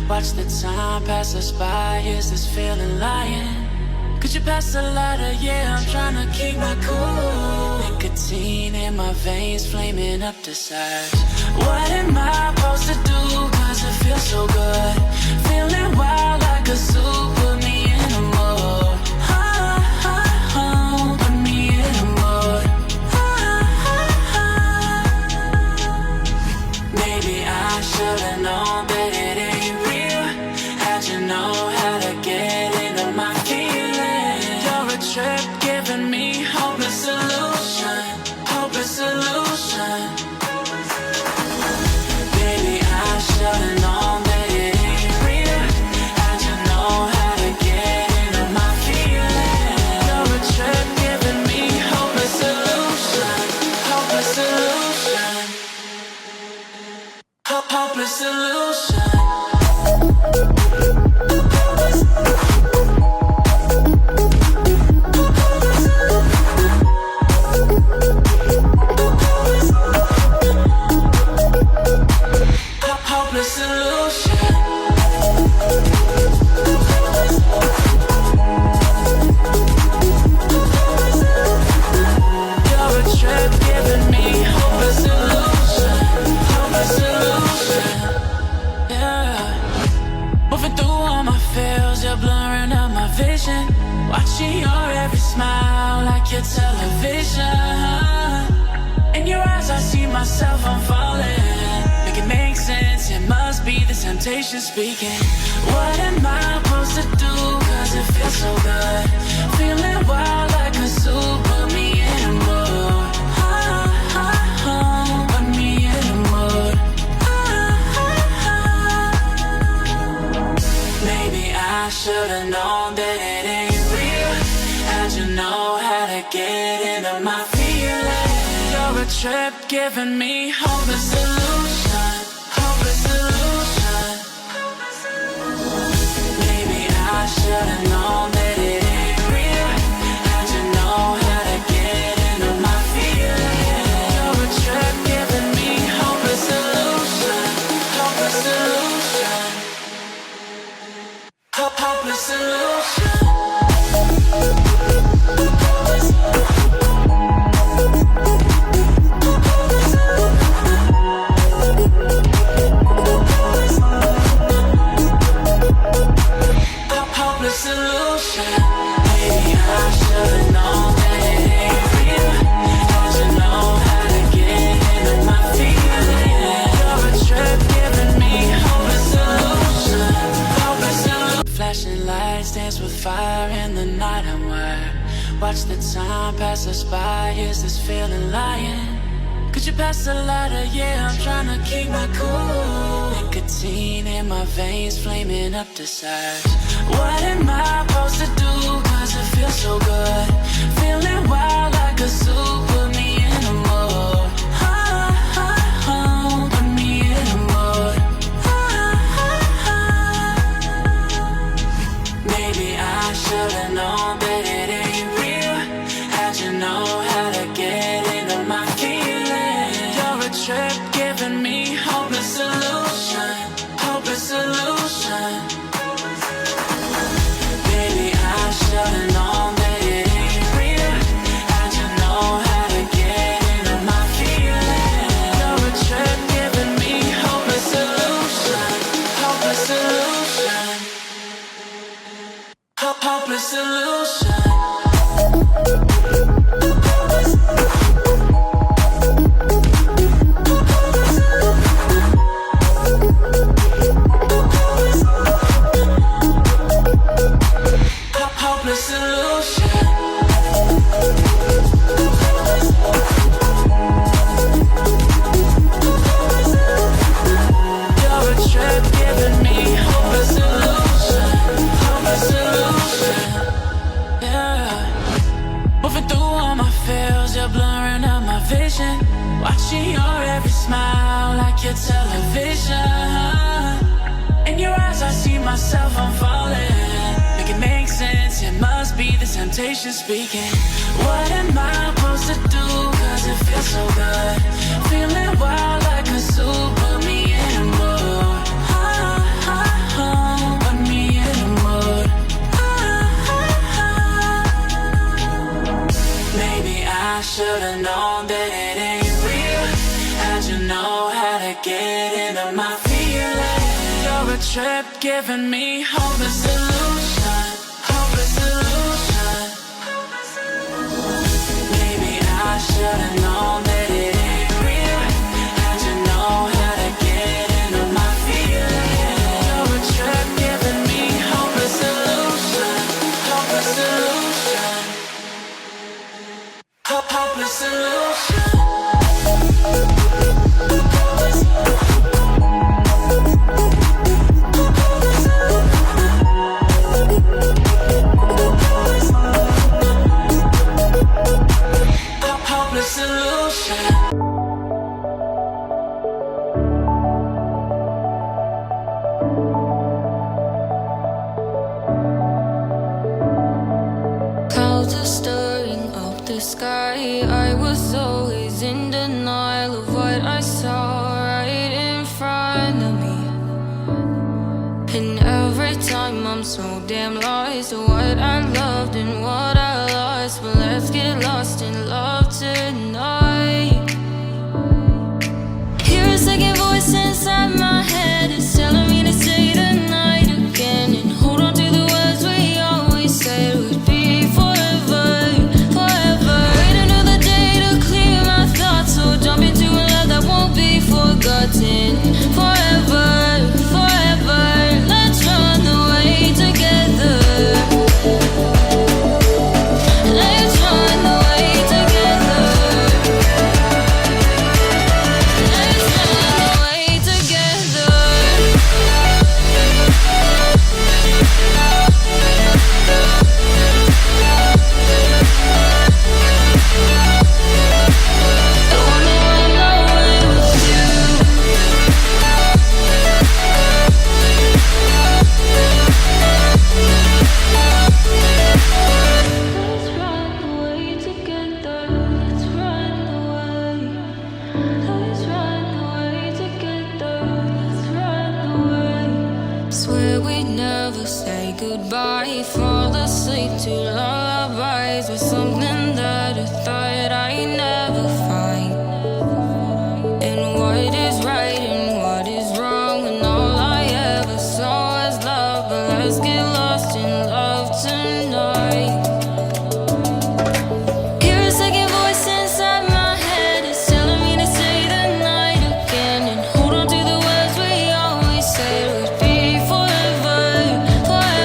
Watch the time pass us by, is this feeling lying? Could you pass the lighter? Yeah, I'm trying to keep my cool. Nicotine in my veins, flaming up the sides. What am I supposed to do? Cause it feels so good. Feeling wild like a zoo, put me in a mood. Put me in a mood. Maybe I should've known that it ain't real. How'd you know how to get into my feelings? You're a trip giving me hopeless solution. Hopeless solution. Baby, I should've known that it ain't real. How'd you know how to get into my feelings? You're a trip giving me hopeless solution. Hopeless solution. Hopeless solution. Hopeless solution. You're a trip giving me hopeless solution. Hopeless solution. Yeah. Moving through all my feels, you're blurring out my vision. Watching your every smile like your television. In your eyes I see myself, I'm falling. Make it make sense, it must be the temptation speaking. What am I supposed to do? Cause it feels so good. Feeling wild like a zoo, put me in a mood. Put me in a mood. Maybe I should've known that it ain't real. How'd you know how to get into my feelings? You're a trip giving me hopeless solution. Hopeless solution. Maybe I should've known that it ain't real. How'd you know how to get into my feelings? You're a trip giving me hopeless solution. Hopeless solution. Hopeless solution. Hopeless solution. Maybe I should've known that it ain't real. How'd you know how to get into my feelings? You're a trip giving me hopeless solution. Hopeless solution. Flashing lights dance with fire in the night, I'm wired. Watch the time pass us by, is this feeling lying? Could you pass the lighter? Yeah, I'm trying to keep my cool. Nicotine in my veins, flaming up the sides. What am I supposed to do? Cause it feels so good. Feeling wild like a zoo, put me in a mood. Put me in a mood. Maybe I should've known that it ain't real. How'd you know how to get into my feelings? You're a trip giving me hopeless solution. Hopeless solution. Baby, I should've known that it ain't real. How'd you know how to get into my feelings? You're a trip giving me hopeless solution. Hopeless solution. Hopeless solution. Hopeless solution. You're a trip giving me hopeless solution. Hopeless solution. Yeah. Moving through all my feels, you're blurring out my vision. Watching your every smile like your television. In your eyes I see myself, I'm falling. Make it make sense, it must be the temptation speaking. What am I supposed to do? Cause it feels so good. Feeling wild like a zoo, put me in a mood. a trip giving me hopeless illusion, hopeless illusion. Maybe I should've known that it ain't real. How'd you know how to get into my feelings? You're a trip giving me hopeless illusion, hopeless illusion, hopeless illusion. Clouds are stirring up the sky. I was always in denial of what I saw right in front of me. And every time I'm so damn lost to what I loved and what I lost. But let's get lost in love tonight. Hear a second voice inside my head. It's telling me to stay the night again and hold on to the words we always said would be forever, forever. Wait another day to clear my thoughts, so jump into a love that won't be forgotten. Forever, forever. Let's run away together. Let's run away together. Let's run away together. I wanna run away with you. Let's run away together. Let's run away. Let's run away together. Let's run away. Swear we'd never say goodbye. Fall asleep to lullabies with something that I thought I'd never